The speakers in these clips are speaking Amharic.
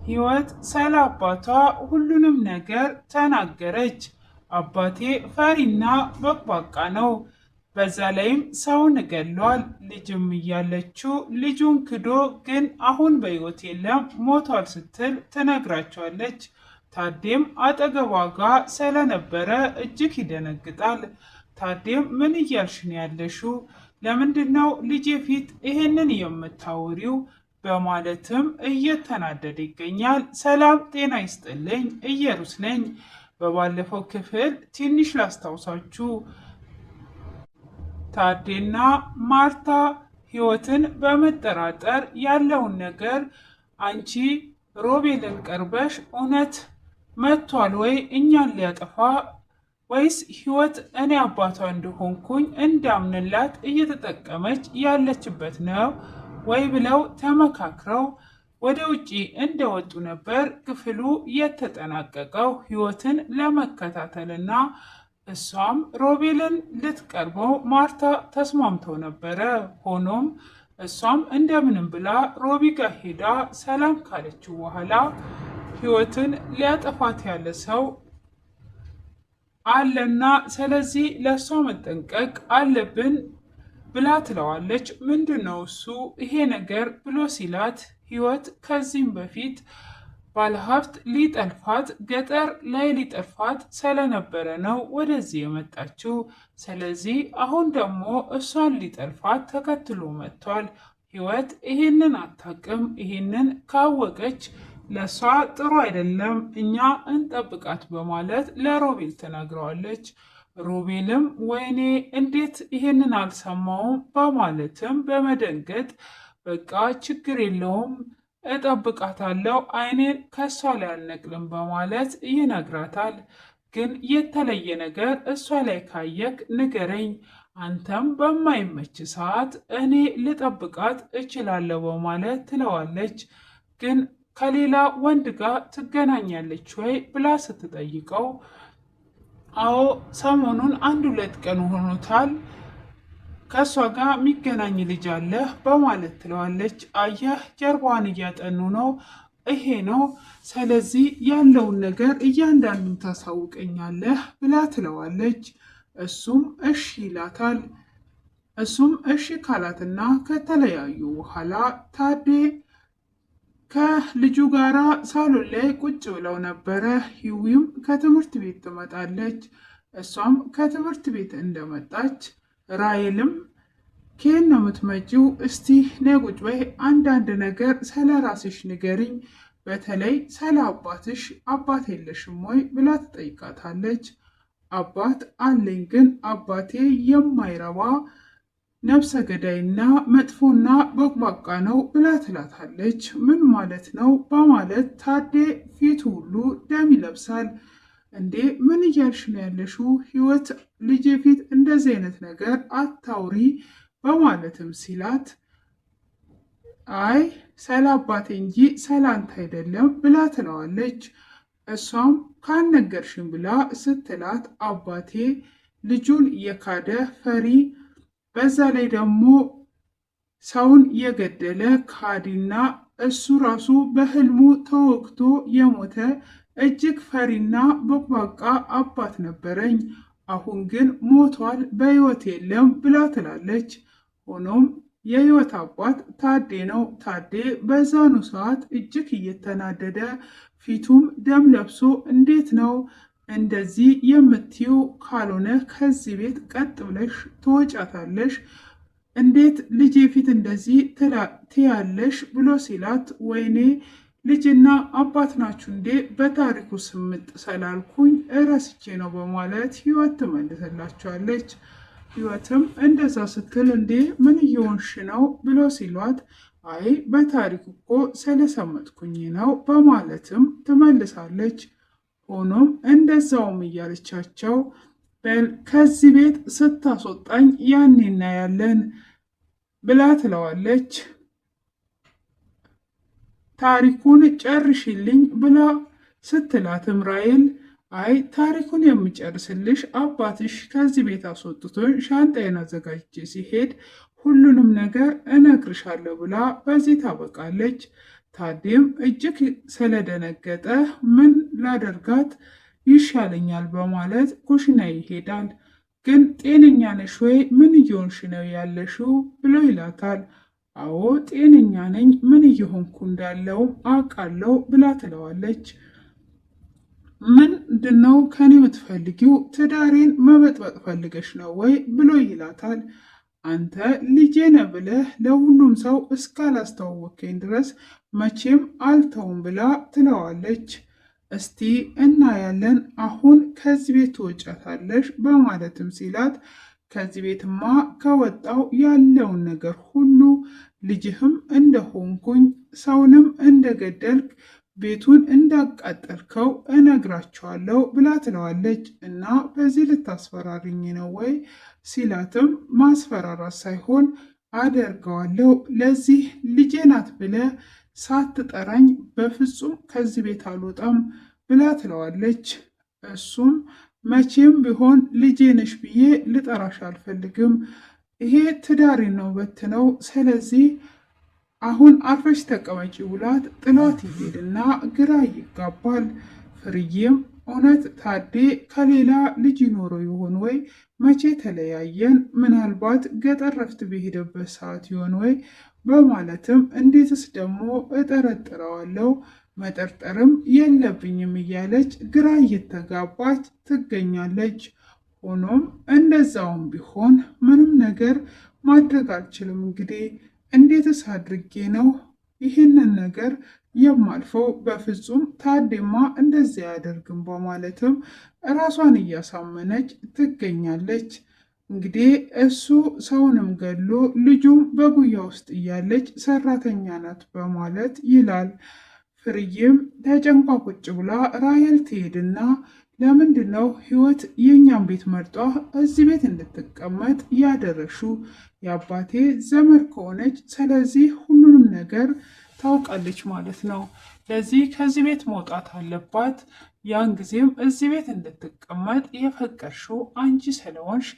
ህይወት ስለ አባቷ ሁሉንም ነገር ተናገረች። አባቴ ፈሪና በቅባቃ ነው። በዛ ላይም ሰውን ገሏል። ልጅም እያለችው ልጁን ክዶ ግን አሁን በህይወት የለም ሞቷል ስትል ትነግራቸዋለች። ታዴም አጠገቧ ጋር ስለነበረ እጅግ ይደነግጣል። ታዴም ምን እያልሽ ነው ያለሽው? ለምንድነው ልጄ ፊት ይሄንን የምታወሪው? በማለትም እየተናደደ ይገኛል። ሰላም ጤና ይስጥልኝ፣ እየሩስ ነኝ። በባለፈው ክፍል ትንሽ ላስታውሳችሁ፣ ታዴና ማርታ ህይወትን በመጠራጠር ያለውን ነገር አንቺ ሮቤልን ቀርበሽ እውነት መጥቷል ወይ እኛን ሊያጠፋ ወይስ ህይወት እኔ አባቷ እንደሆንኩኝ እንዳምንላት እየተጠቀመች ያለችበት ነው ወይ ብለው ተመካክረው ወደ ውጪ እንደወጡ ነበር ክፍሉ የተጠናቀቀው። ህይወትን ለመከታተልና እሷም ሮቤልን ልትቀርበው ማርታ ተስማምተው ነበረ። ሆኖም እሷም እንደምንም ብላ ሮቢ ጋር ሄዳ ሰላም ካለችው በኋላ ህይወትን ሊያጠፋት ያለ ሰው አለና ስለዚህ ለእሷ መጠንቀቅ አለብን ብላ ትለዋለች። ምንድነው እሱ ይሄ ነገር ብሎ ሲላት ህይወት ከዚህም በፊት ባለሀብት ሊጠልፋት ገጠር ላይ ሊጠልፋት ስለነበረ ነው ወደዚህ የመጣችው። ስለዚህ አሁን ደግሞ እሷን ሊጠልፋት ተከትሎ መጥቷል። ህይወት ይሄንን አታቅም። ይሄንን ካወቀች ለእሷ ጥሩ አይደለም፣ እኛ እንጠብቃት በማለት ለሮቤል ትነግረዋለች። ሮቤልም ወይኔ እንዴት ይሄንን አልሰማውም በማለትም በመደንገጥ በቃ ችግር የለውም እጠብቃታለሁ፣ አይኔን ከእሷ ላይ አልነቅልም በማለት ይነግራታል። ግን የተለየ ነገር እሷ ላይ ካየክ ንገረኝ፣ አንተም በማይመች ሰዓት እኔ ልጠብቃት እችላለሁ በማለት ትለዋለች። ግን ከሌላ ወንድ ጋር ትገናኛለች ወይ ብላ ስትጠይቀው አዎ ሰሞኑን 1-2 ቀን ሆኖታል፣ ከእሷ ጋር የሚገናኝ ልጅ አለ በማለት ትለዋለች። አየህ ጀርባዋን እያጠኑ ነው፣ ይሄ ነው፣ ስለዚህ ያለውን ነገር እያንዳንዱን ታሳውቀኛለህ ብላ ትለዋለች። እሱም እሺ ይላታል። እሱም እሺ ካላትና ከተለያዩ በኋላ ታዴ ከልጁ ጋራ ሳሎን ላይ ቁጭ ብለው ነበረ። ሂዊም ከትምህርት ቤት ትመጣለች። እሷም ከትምህርት ቤት እንደመጣች ራይልም ከየት ነው የምትመጪው? እስቲ ነይ ቁጭ በይ፣ አንዳንድ ነገር ስለ ራስሽ ንገሪኝ፣ በተለይ ስለ አባትሽ፣ አባት የለሽም ወይ ብላ ትጠይቃታለች። አባት አለኝ፣ ግን አባቴ የማይረባ ነፍሰ ገዳይና መጥፎና በቅባቃ ነው ብላ ትላታለች። ምን ማለት ነው በማለት ታዴ ፊቱ ሁሉ ደም ይለብሳል። እንዴ ምን እያልሽ ነው ያለሽው? ህይወት ልጄ ፊት እንደዚህ አይነት ነገር አታውሪ በማለትም ሲላት አይ ስለ አባቴ እንጂ ስለ አንተ አይደለም ብላ ትለዋለች። እሷም ካልነገርሽም ብላ ስትላት አባቴ ልጁን የካደ ፈሪ፣ በዛ ላይ ደግሞ ሰውን የገደለ ካዲና እሱ ራሱ በህልሙ ተወግቶ የሞተ እጅግ ፈሪና በቅባቃ አባት ነበረኝ። አሁን ግን ሞቷል፣ በህይወት የለም ብላ ትላለች። ሆኖም የህይወት አባት ታዴ ነው። ታዴ በዛኑ ሰዓት እጅግ እየተናደደ ፊቱም ደም ለብሶ እንዴት ነው እንደዚህ የምትይው? ካልሆነ ከዚህ ቤት ቀጥ ብለሽ ትወጫታለሽ። እንዴት ልጄ ፊት እንደዚህ ትያለሽ ብሎ ሲላት ወይኔ ልጅና አባት ናችሁ እንዴ? በታሪኩ ስምጥ ስላልኩኝ እረስቼ ነው በማለት ህይወት ትመልስላቸዋለች። ህይወትም እንደዛ ስትል እንዴ ምን እየሆንሽ ነው ብሎ ሲሏት አይ በታሪኩ እኮ ስለሰመጥኩኝ ነው በማለትም ትመልሳለች። ሆኖም እንደዛውም እያለቻቸው ከዚህ ቤት ስታስወጣኝ ያኔ እናያለን ብላ ትለዋለች። ታሪኩን ጨርሽልኝ ብላ ስትላትም ራይል አይ ታሪኩን የምጨርስልሽ አባትሽ ከዚህ ቤት አስወጥቶኝ ሻንጣዬን አዘጋጅቼ ሲሄድ ሁሉንም ነገር እነግርሻለሁ ብላ በዚህ ታበቃለች። ታዴም እጅግ ስለደነገጠ ምን ላደርጋት ይሻለኛል በማለት ኩሽና ይሄዳል። ግን ጤነኛ ነሽ ወይ? ምን እየሆንሽ ነው ያለሽው? ብሎ ይላታል። አዎ ጤነኛ ነኝ፣ ምን እየሆንኩ እንዳለው አውቃለሁ ብላ ትለዋለች። ምንድነው ከኔ የምትፈልጊው? ትዳሬን መበጥበጥ ፈልገሽ ነው ወይ? ብሎ ይላታል። አንተ ልጄ ነህ ብለህ ለሁሉም ሰው እስካላስተዋወቀኝ ድረስ መቼም አልተውም ብላ ትለዋለች። እስቲ እናያለን፣ አሁን ከዚህ ቤት ትወጫታለሽ በማለትም ሲላት ከዚህ ቤትማ ከወጣው ያለውን ነገር ሁሉ ልጅህም እንደሆንኩኝ ሰውንም እንደገደልክ ቤቱን እንዳቃጠልከው እነግራቸዋለሁ ብላ ትለዋለች። እና በዚህ ልታስፈራሪኝ ነው ወይ ሲላትም ማስፈራራት ሳይሆን አደርገዋለሁ፣ ለዚህ ልጄ ናት ብለህ ሳትጠራኝ በፍጹም ከዚህ ቤት አልወጣም ብላ ትለዋለች። እሱም መቼም ቢሆን ልጄ ነሽ ብዬ ልጠራሽ አልፈልግም፣ ይሄ ትዳሪ ነው በትነው፣ ስለዚህ አሁን አርፈሽ ተቀመጪ ብላት ጥሏት ይሄድና ግራ ይጋባል። ፍርዬም እውነት ታዴ ከሌላ ልጅ ይኖሮ ይሆን ወይ? መቼ ተለያየን? ምናልባት ገጠር ረፍት በሄደበት ሰዓት ይሆን ወይ? በማለትም እንዴትስ ደግሞ እጠረጥረዋለሁ፣ መጠርጠርም የለብኝም እያለች ግራ እየተጋባች ትገኛለች። ሆኖም እንደዛውም ቢሆን ምንም ነገር ማድረግ አልችልም። እንግዲህ እንዴትስ አድርጌ ነው ይህንን ነገር የማልፈው? በፍጹም ታዴማ እንደዚያ አያደርግም በማለትም ራሷን እያሳመነች ትገኛለች። እንግዲህ እሱ ሰውንም ገሎ ልጁም በጉያ ውስጥ እያለች ሰራተኛ ናት በማለት ይላል። ፍርዬም ተጨንቋ ቁጭ ብላ ራሄል ትሄድና ለምንድን ነው ህይወት የእኛን ቤት መርጧ እዚህ ቤት እንድትቀመጥ ያደረሹ? የአባቴ ዘመድ ከሆነች ስለዚህ ሁሉንም ነገር ታውቃለች ማለት ነው። ለዚህ ከዚህ ቤት መውጣት አለባት። ያን ጊዜም እዚህ ቤት እንድትቀመጥ የፈቀድሽው አንቺ ስለሆንሽ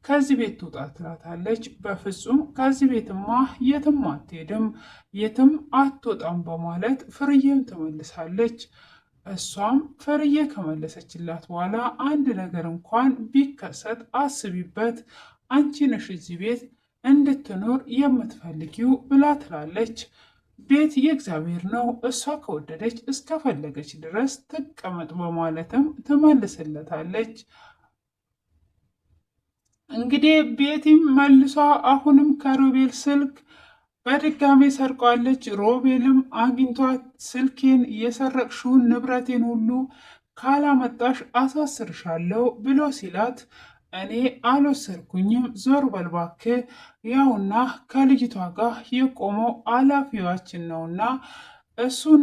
ከዚህ ቤት ትውጣ ትላታለች። በፍጹም ከዚህ ቤትማ የትም አትሄድም፣ የትም አትወጣም በማለት ፍርዬም ትመልሳለች። እሷም ፍርዬ ከመለሰችላት በኋላ አንድ ነገር እንኳን ቢከሰት አስቢበት፣ አንቺ ነሽ እዚህ ቤት እንድትኖር የምትፈልጊው ብላ ትላለች። ቤት የእግዚአብሔር ነው፣ እሷ ከወደደች እስከፈለገች ድረስ ትቀመጥ በማለትም ትመልስለታለች። እንግዲህ ቤቲም መልሷ አሁንም ከሮቤል ስልክ በድጋሜ ሰርቋለች። ሮቤልም አግኝቷት ስልኬን የሰረቅሽውን ንብረቴን ሁሉ ካላመጣሽ አሳስርሻለሁ ብሎ ሲላት እኔ አልወሰድኩኝም፣ ዞር በል እባክህ፣ ያውና ከልጅቷ ጋር የቆመው ኃላፊዋችን ነውና እሱን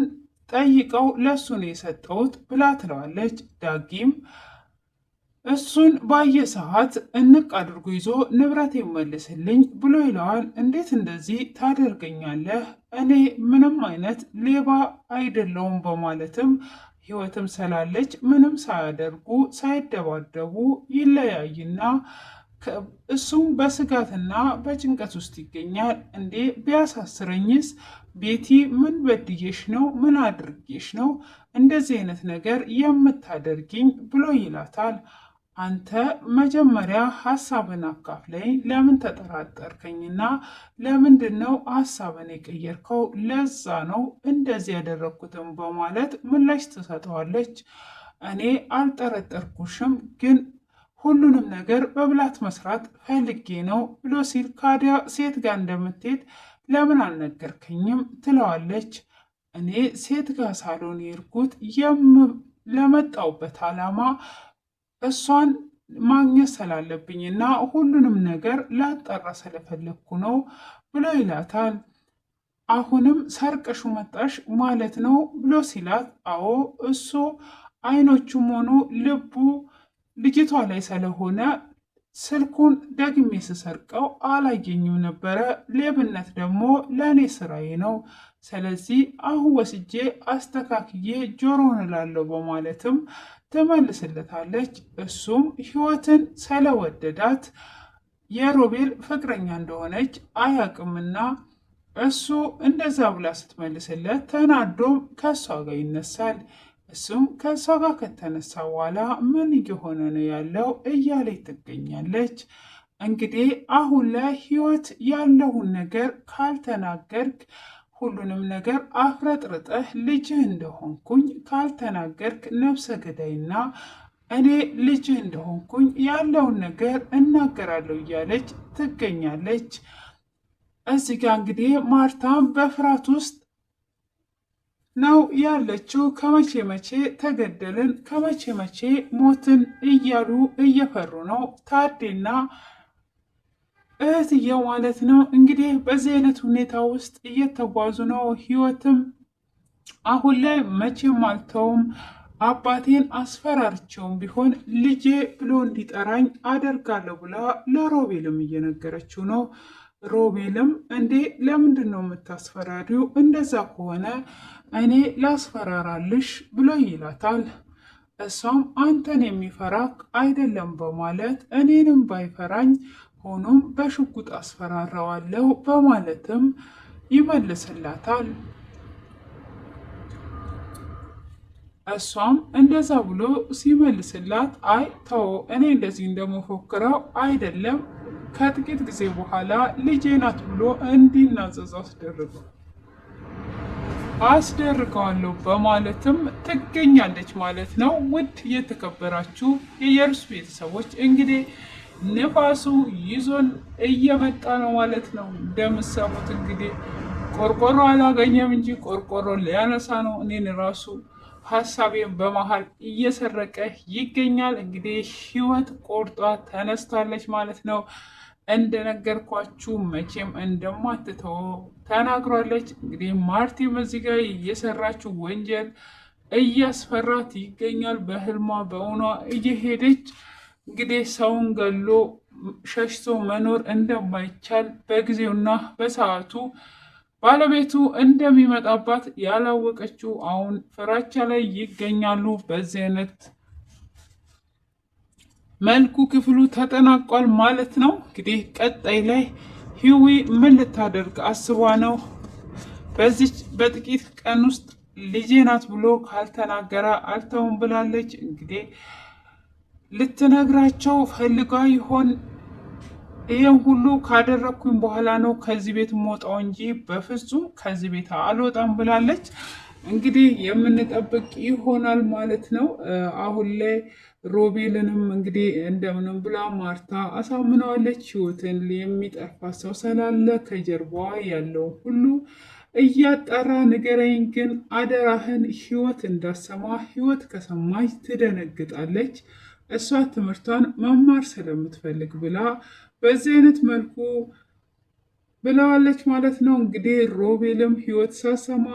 ጠይቀው ለእሱ ነው የሰጠሁት ብላ ትለዋለች። ዳጊም እሱን ባየ ሰዓት እንቅ አድርጎ ይዞ ንብረት ይመልስልኝ ብሎ ይለዋል። እንዴት እንደዚህ ታደርገኛለህ? እኔ ምንም አይነት ሌባ አይደለውም በማለትም ህይወትም ስላለች ምንም ሳያደርጉ ሳይደባደቡ ይለያይና እሱም በስጋትና በጭንቀት ውስጥ ይገኛል። እንዴ ቢያሳስረኝስ? ቤቲ ምን በድዬሽ ነው? ምን አድርጌሽ ነው እንደዚህ አይነት ነገር የምታደርጊኝ? ብሎ ይላታል። አንተ መጀመሪያ ሀሳብን አካፍለኝ፣ ለምን ተጠራጠርከኝና ለምንድን ነው ሀሳብን የቀየርከው? ለዛ ነው እንደዚህ ያደረግኩትም በማለት ምላሽ ትሰጠዋለች። እኔ አልጠረጠርኩሽም፣ ግን ሁሉንም ነገር በብላት መስራት ፈልጌ ነው ብሎ ሲል ካዲያ ሴት ጋር እንደምትሄድ ለምን አልነገርከኝም? ትለዋለች። እኔ ሴት ጋር ሳልሆን የሄድኩት ለመጣውበት ዓላማ እሷን ማግኘት ስላለብኝና ሁሉንም ነገር ላጣራ ስለፈለግኩ ነው ብሎ ይላታል። አሁንም ሰርቀሹ መጣሽ ማለት ነው ብሎ ሲላት፣ አዎ እሱ አይኖቹም ሆኑ ልቡ ልጅቷ ላይ ስለሆነ ስልኩን ደግሜ ስሰርቀው አላየኝም ነበረ። ሌብነት ደግሞ ለእኔ ስራዬ ነው። ስለዚህ አሁን ወስጄ አስተካክዬ ጆሮውን እላለሁ በማለትም ትመልስለታለች። እሱም ህይወትን ስለወደዳት የሮቤል ፍቅረኛ እንደሆነች አያቅምና እሱ እንደዛ ብላ ስትመልስለት ተናዶም ከእሷ ጋር ይነሳል። እሱም ከእሷ ጋር ከተነሳ በኋላ ምን እየሆነ ነው ያለው እያለች ትገኛለች። እንግዲህ አሁን ላይ ህይወት ያለውን ነገር ካልተናገርክ ሁሉንም ነገር አፍረጥርጠህ ልጅህ እንደሆንኩኝ ካልተናገርክ ነፍሰ ገዳይና እኔ ልጅህ እንደሆንኩኝ ያለውን ነገር እናገራለሁ እያለች ትገኛለች። እዚህ ጋር እንግዲህ ማርታም በፍርሃት ውስጥ ነው ያለችው። ከመቼ መቼ ተገደልን፣ ከመቼ መቼ ሞትን እያሉ እየፈሩ ነው ታዴና እህትየው ማለት ነው። እንግዲህ በዚህ አይነት ሁኔታ ውስጥ እየተጓዙ ነው። ህይወትም አሁን ላይ መቼም አልተውም፣ አባቴን አስፈራርቸውም ቢሆን ልጄ ብሎ እንዲጠራኝ አደርጋለሁ ብላ ለሮቤልም እየነገረችው ነው። ሮቤልም እንዴ ለምንድን ነው የምታስፈራሪው? እንደዛ ከሆነ እኔ ላስፈራራልሽ ብሎ ይላታል። እሷም አንተን የሚፈራክ አይደለም በማለት እኔንም ባይፈራኝ ሆኖም በሽጉጥ አስፈራራዋለሁ በማለትም ይመልስላታል። እሷም እንደዛ ብሎ ሲመልስላት አይ ተው፣ እኔ እንደዚህ እንደመፎክረው አይደለም፣ ከጥቂት ጊዜ በኋላ ልጄ ናት ብሎ እንዲናዘዝ አስደርገዋለሁ በማለትም ትገኛለች ማለት ነው። ውድ የተከበራችሁ የኢየሩስ ቤተሰቦች እንግዲህ ንፋሱ ይዞን እየመጣ ነው ማለት ነው። እንደምሰሙት እንግዲህ ቆርቆሮ አላገኘም እንጂ ቆርቆሮ ሊያነሳ ነው። እኔን ራሱ ሀሳቤን በመሀል እየሰረቀ ይገኛል። እንግዲህ ህይወት ቆርጧ ተነስታለች ማለት ነው። እንደነገርኳችሁ መቼም እንደማትተው ተናግሯለች። እንግዲህ ማርቲም እዚህ ጋር እየሰራችው ወንጀል እያስፈራት ይገኛል። በህልሟ በእውኗ እየሄደች እንግዲህ ሰውን ገሎ ሸሽቶ መኖር እንደማይቻል በጊዜውና በሰዓቱ ባለቤቱ እንደሚመጣባት ያላወቀችው አሁን ፍራቻ ላይ ይገኛሉ። በዚህ አይነት መልኩ ክፍሉ ተጠናቋል ማለት ነው። እንግዲህ ቀጣይ ላይ ሂዊ ምን ልታደርግ አስባ ነው? በዚች በጥቂት ቀን ውስጥ ልጄ ናት ብሎ ካልተናገረ አልተውም ብላለች። እንግዲህ ልትነግራቸው ፈልጋ ይሆን? ይህም ሁሉ ካደረግኩኝ በኋላ ነው ከዚህ ቤት የምወጣው እንጂ በፍጹም ከዚህ ቤት አልወጣም ብላለች። እንግዲህ የምንጠብቅ ይሆናል ማለት ነው። አሁን ላይ ሮቤልንም እንግዲህ እንደምንም ብላ ማርታ አሳምነዋለች። ህይወትን የሚጠፋ ሰው ስላለ ከጀርባዋ ያለው ሁሉ እያጠራ ንገረኝ፣ ግን አደራህን ህይወት እንዳሰማ። ህይወት ከሰማች ትደነግጣለች። እሷ ትምህርቷን መማር ስለምትፈልግ ብላ በዚህ አይነት መልኩ ብለዋለች ማለት ነው። እንግዲህ ሮቤልም ህይወት ሳሰማ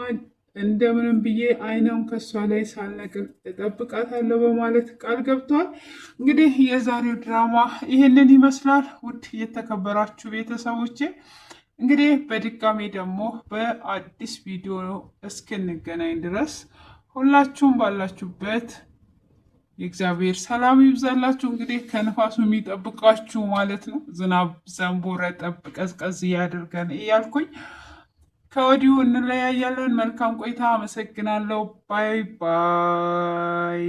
እንደምንም ብዬ አይናውን ከሷ ላይ ሳልነቅል እጠብቃታለሁ በማለት ቃል ገብቷል። እንግዲህ የዛሬው ድራማ ይህንን ይመስላል። ውድ የተከበራችሁ ቤተሰቦቼ እንግዲህ በድጋሚ ደግሞ በአዲስ ቪዲዮ እስክንገናኝ ድረስ ሁላችሁም ባላችሁበት የእግዚአብሔር ሰላም ይብዛላችሁ። እንግዲህ ከንፋሱ የሚጠብቃችሁ ማለት ነው። ዝናብ ዘንቦ ረጠብ ቀዝቀዝ እያደርገን እያልኩኝ ከወዲሁ እንለያያለን። መልካም ቆይታ። አመሰግናለሁ። ባይ ባይ።